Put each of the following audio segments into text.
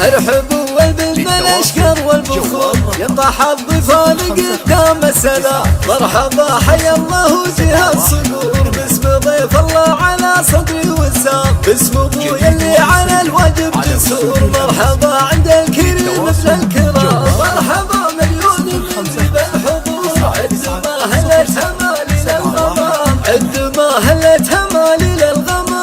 ارحبوا والبن الاشكر والبخور ينطح الضيفان قدام السلام. مرحبا حيا الله وجه الصقور باسم ضيف الله على صدري وسام. باسم ابويا اللي على الواجب جسور. مرحبا عند الكريم مثل الكرام. مرحبا مليون من بالحضور عد ما هلت همالي للغمام. عد ما هلت همالي للغمام.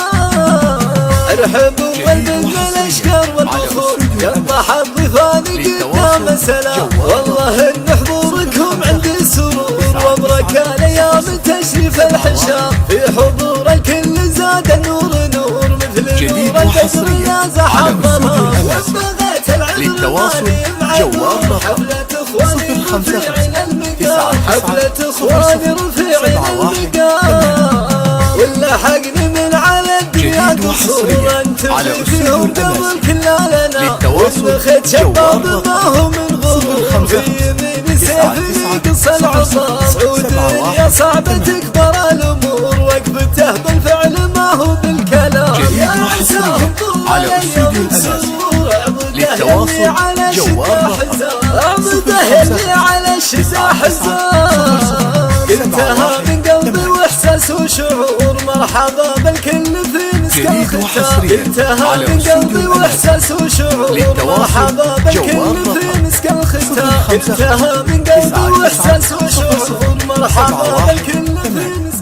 ارحبوا والبن الاشكر والبخور ينطح الضيفان قدام السلام. والله ان حضوركم عندي سرور وبركة الايام تشريف الحشام. في حضور الكل زاد النور نور مثل نور البدر نازح الظلام. وبغيت العذر ماني معذور حفلة اخواني رفيعين المقام. حفلة اخواني رفيعين المقام. واللحقني من على الدنيا قصور انتفي فيهم قبل كلالنا. ونخت شباب ما هو من غرور في يمين سيفي قص العصا. صعود يا صعبة تكبر الامور وقفته بالفعل ما هو بالكلام. يا عساهم طول الايام السرور اعضده على الشتا حزام. اعضده اللي على الشتا حزام. انتهى من قلبي واحساس وشعور. مرحبا بالكل في مسك الختام. انتهى من قلبي واحساس وشعور. مرحبا بالكل في مسك الختام. انتهى من قلبي واحساس وشعور. مرحبا بالكل في مسك